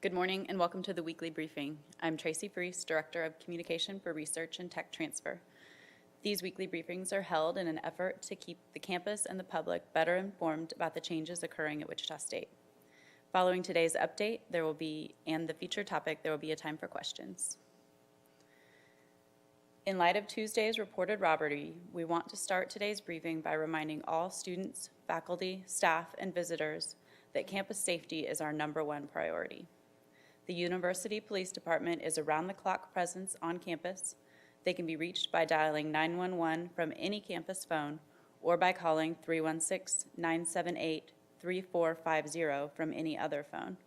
Good morning and welcome to the Weekly Briefing. I'm Tracy Freese, Director of Communication for Research and Tech Transfer. These weekly briefings are held in an effort to keep the campus and the public better informed about the changes occurring at Wichita State. Following today's update, and the featured topic, there will be a time for questions. In light of Tuesday's reported robbery, we want to start today's briefing by reminding all students, faculty, staff, and visitors that campus safety is our #1 priority. The University Police Department is around-the-clock presence on campus. They can be reached by dialing 911 from any campus phone or by calling 316-978-3450 from any other phone.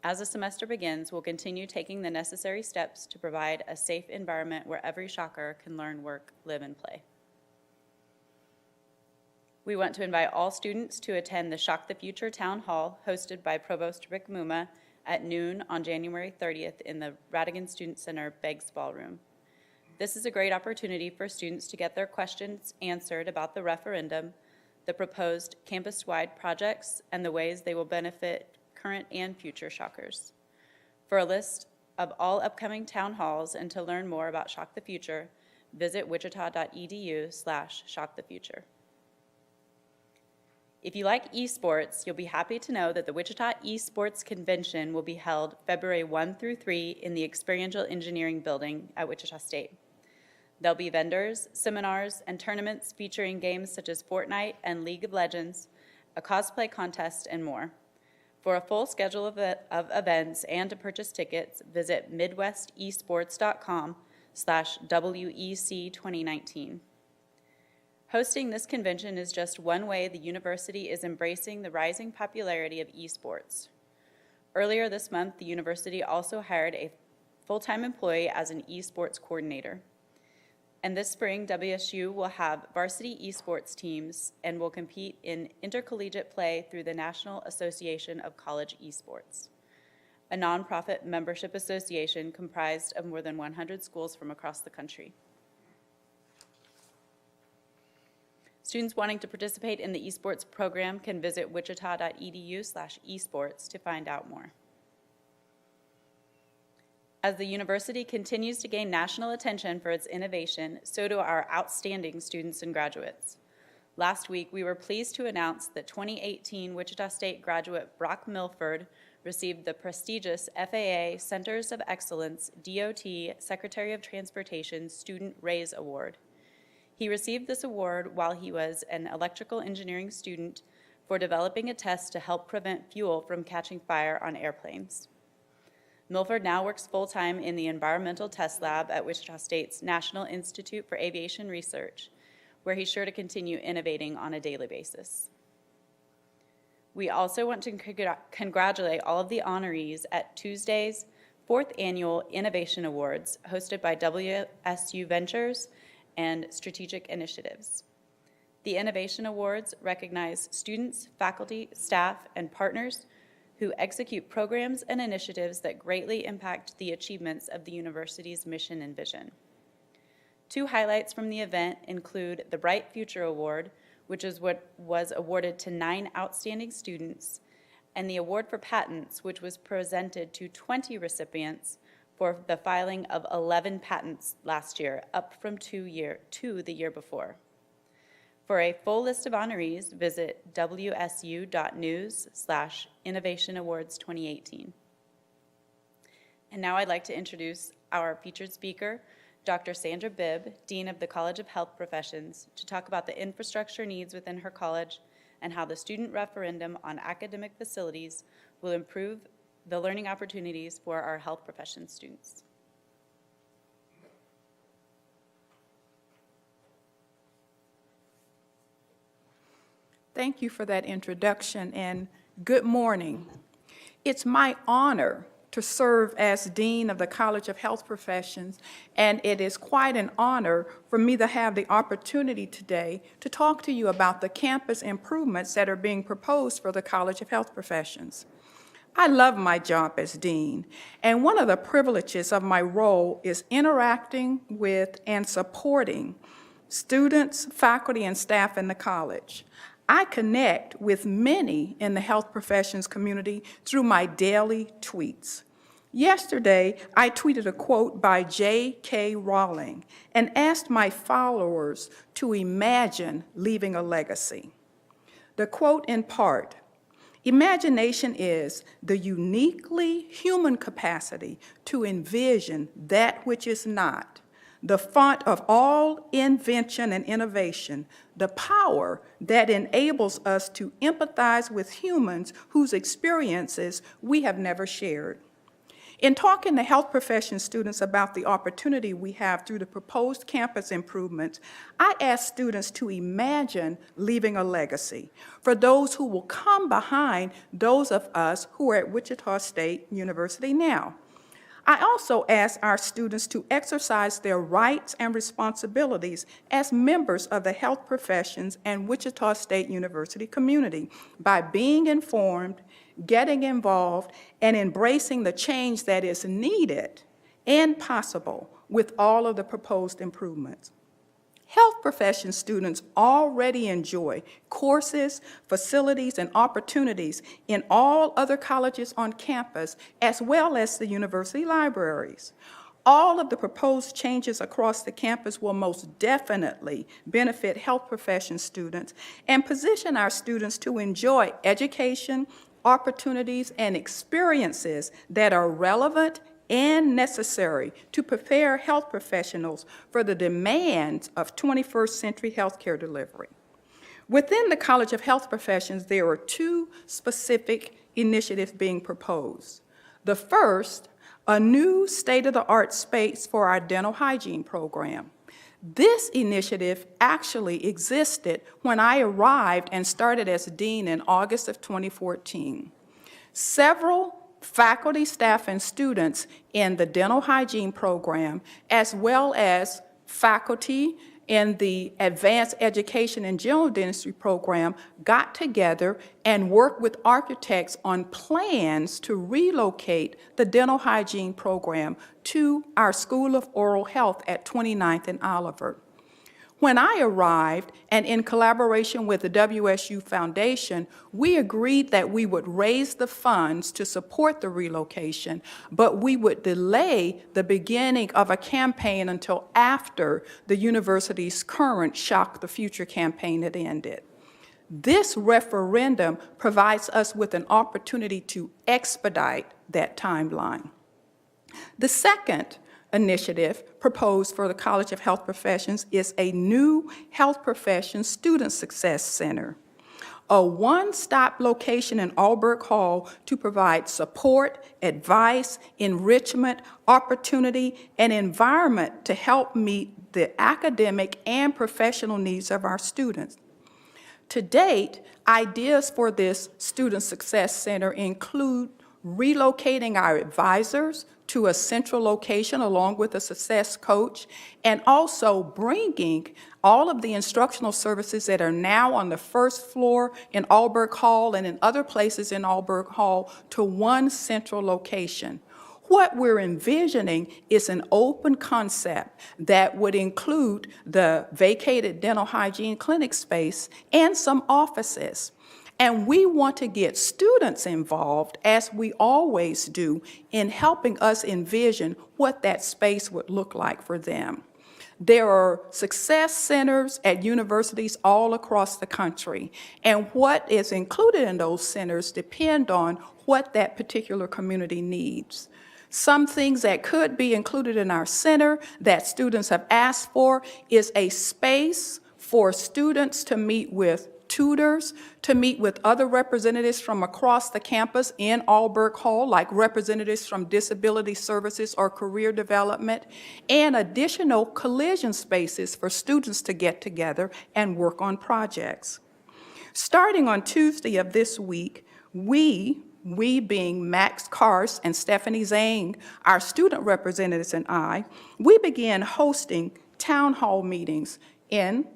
As the semester begins, we'll continue taking the necessary steps to provide a safe environment where every shocker can learn, work, live, and play. We want to invite all students to attend the Shock the Future Town Hall hosted by Provost Rick Muma at noon on January 30th in the Radigan Student Center Beggs Ballroom. This is a great opportunity for students to get their questions answered about the referendum, the proposed campus-wide projects, and the ways they will benefit current and future shockers. For a list of all upcoming town halls and to learn more about Shock the Future, visit wichita.edu/shockthefuture. If you like esports, you'll be happy to know that the Wichita Esports Convention will be held February 1 through 3 in the Experiential Engineering Building at Wichita State. There'll be vendors, seminars, and tournaments featuring games such as Fortnite and League of Legends, a cosplay contest, and more. For a full schedule of events and to purchase tickets, visit midwestesports.com/WEC 2019. Hosting this convention is just one way the university is embracing the rising popularity of esports. Earlier this month, the university also hired a full-time employee as an esports coordinator. And this spring, WSU will have varsity esports teams and will compete in intercollegiate play through the National Association of College Esports, a nonprofit membership association comprised of more than 100 schools from across the country. Students wanting to participate in the esports program can visit wichita.edu/esports to find out more. As the university continues to gain national attention for its innovation, so do our outstanding students and graduates. Last week, we were pleased to announce that 2018 Wichita State graduate Brock Milford received the prestigious FAA Centers of Excellence DOT Secretary of Transportation Student Raise Award. He received this award while he was an electrical engineering student for developing a test to help prevent fuel from catching fire on airplanes. Milford now works full-time in the Environmental Test Lab at Wichita State's National Institute for Aviation Research, where he's sure to continue innovating on a daily basis. We also want to congratulate all of the honorees at Tuesday's 4th Annual Innovation Awards, hosted by WSU Ventures and Strategic Initiatives. The Innovation Awards recognize students, faculty, staff, and partners who execute programs and initiatives that greatly impact the achievements of the university's mission and vision. Two highlights from the event include the Bright Future Award, which is what was awarded to 9 outstanding students, and the Award for Patents, which was presented to 20 recipients for the filing of 11 patents last year, up from 2 the year before. For a full list of honorees, visit wsu.news/Innovation Awards 2018. And now I'd like to introduce our featured speaker, Dr. Sandra Bibb, Dean of the College of Health Professions, to talk about the infrastructure needs within her college and how the student referendum on academic facilities will improve the learning opportunities for our health profession students. Thank you for that introduction, and good morning. It's my honor to serve as Dean of the College of Health Professions, and it is quite an honor for me to have the opportunity today to talk to you about the campus improvements that are being proposed for the College of Health Professions. I love my job as dean, and one of the privileges of my role is interacting with and supporting students, faculty, and staff in the college. I connect with many in the health professions community through my daily tweets. Yesterday, I tweeted a quote by J.K. Rowling and asked my followers to imagine leaving a legacy. The quote in part, "Imagination is the uniquely human capacity to envision that which is not, the font of all invention and innovation, the power that enables us to empathize with humans whose experiences we have never shared." In talking to health profession students about the opportunity we have through the proposed campus improvements, I asked students to imagine leaving a legacy for those who will come behind those of us who are at Wichita State University now. I also asked our students to exercise their rights and responsibilities as members of the health professions and Wichita State University community by being informed, getting involved, and embracing the change that is needed and possible with all of the proposed improvements. Health profession students already enjoy courses, facilities, and opportunities in all other colleges on campus, as well as the university libraries. All of the proposed changes across the campus will most definitely benefit health profession students and position our students to enjoy education, opportunities, and experiences that are relevant and necessary to prepare health professionals for the demands of 21st century healthcare delivery. Within the College of Health Professions, there are two specific initiatives being proposed. The first, a new state-of-the-art space for our dental hygiene program. This initiative actually existed when I arrived and started as dean in August of 2014. Several faculty, staff, and students in the dental hygiene program, as well as faculty in the advanced education and general dentistry program, got together and worked with architects on plans to relocate the dental hygiene program to our School of Oral Health at 29th and Oliver. When I arrived, and in collaboration with the WSU Foundation, we agreed that we would raise the funds to support the relocation, but we would delay the beginning of a campaign until after the university's current Shock the Future campaign had ended. This referendum provides us with an opportunity to expedite that timeline. The second initiative proposed for the College of Health Professions is a new Health Professions Student Success Center, a one-stop location in Alberg Hall to provide support, advice, enrichment, opportunity, and environment to help meet the academic and professional needs of our students. To date, ideas for this Student Success Center include relocating our advisors to a central location along with a success coach, and also bringing all of the instructional services that are now on the first floor in Alberg Hall and in other places in Alberg Hall to one central location. What we're envisioning is an open concept that would include the vacated dental hygiene clinic space and some offices. And we want to get students involved, as we always do, in helping us envision what that space would look like for them. There are success centers at universities all across the country, and what is included in those centers depend on what that particular community needs. Some things that could be included in our center that students have asked for is a space for students to meet with tutors, to meet with other representatives from across the campus in Alberg Hall, like representatives from disability services or career development, and additional collision spaces for students to get together and work on projects. Starting on Tuesday of this week, we being Max Kars and Stephanie Zhang, our student representatives, and we began hosting town hall meetings in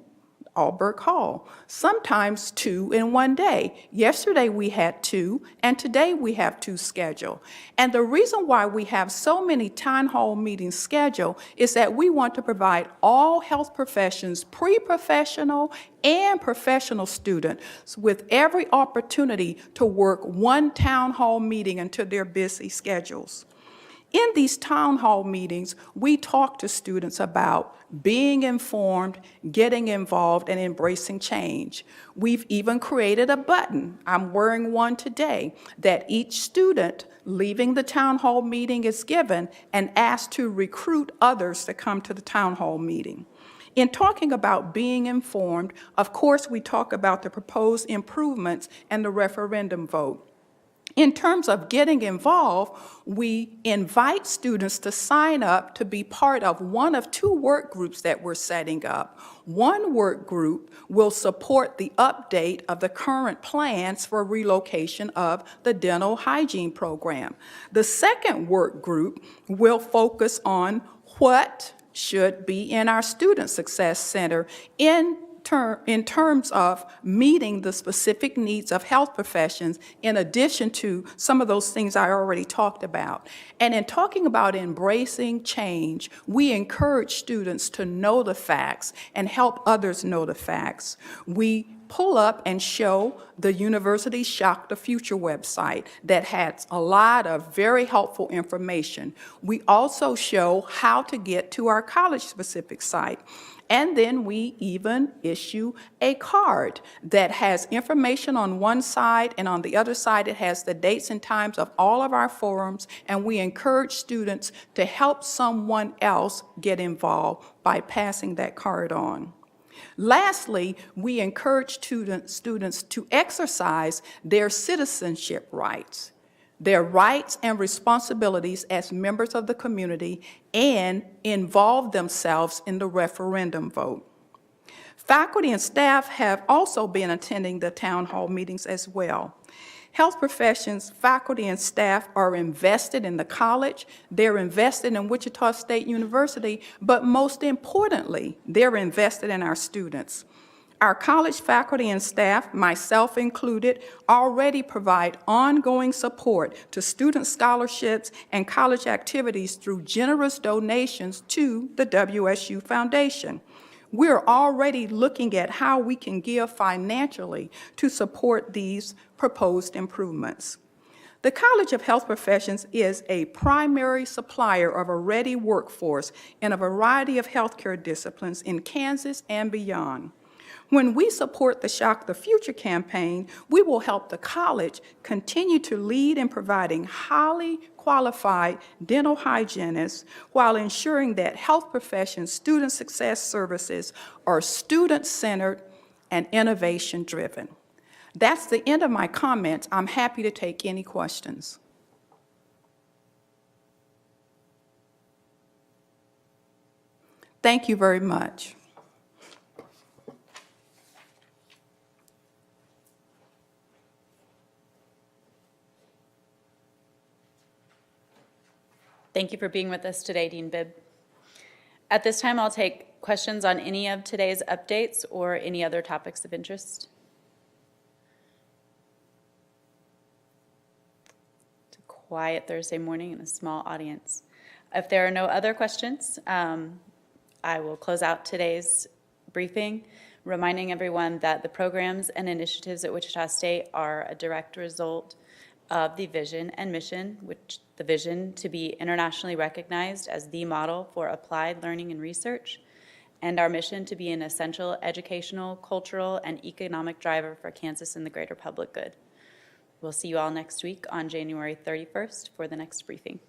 Alberg Hall, sometimes 2 in one day. Yesterday we had 2, and today we have 2 scheduled. And the reason why we have so many town hall meetings scheduled is that we want to provide all health professions, pre-professional and professional students, with every opportunity to work one town hall meeting into their busy schedules. In these town hall meetings, we talk to students about being informed, getting involved, and embracing change. We've even created a button, I'm wearing one today, that each student leaving the town hall meeting is given and asked to recruit others to come to the town hall meeting. In talking about being informed, of course, we talk about the proposed improvements and the referendum vote. In terms of getting involved, we invite students to sign up to be part of one of 2 work groups that we're setting up. One work group will support the update of the current plans for relocation of the dental hygiene program. The second work group will focus on what should be in our Student Success Center in terms of meeting the specific needs of health professions, in addition to some of those things I already talked about. And in talking about embracing change, we encourage students to know the facts and help others know the facts. We pull up and show the University Shock the Future website that has a lot of very helpful information. We also show how to get to our college-specific site. And then we even issue a card that has information on one side, and on the other side it has the dates and times of all of our forums, and we encourage students to help someone else get involved by passing that card on. Lastly, we encourage students to exercise their citizenship rights, their rights and responsibilities as members of the community, and involve themselves in the referendum vote. Faculty and staff have also been attending the town hall meetings as well. Health professions, faculty, and staff are invested in the college, they're invested in Wichita State University, but most importantly, they're invested in our students. Our college faculty and staff, myself included, already provide ongoing support to student scholarships and college activities through generous donations to the WSU Foundation. We're already looking at how we can give financially to support these proposed improvements. The College of Health Professions is a primary supplier of a ready workforce in a variety of healthcare disciplines in Kansas and beyond. When we support the Shock the Future campaign, we will help the college continue to lead in providing highly qualified dental hygienists while ensuring that health professions' student success services are student-centered and innovation-driven. That's the end of my comments. I'm happy to take any questions. Thank you very much. Thank you for being with us today, Dean Bibb. At this time, I'll take questions on any of today's updates or any other topics of interest. It's a quiet Thursday morning and a small audience. If there are no other questions, I will close out today's briefing, reminding everyone that the programs and initiatives at Wichita State are a direct result of the vision and mission, which the vision to be internationally recognized as the model for applied learning and research, and our mission to be an essential educational, cultural, and economic driver for Kansas and the greater public good. We'll see you all next week on January 31st for the next briefing.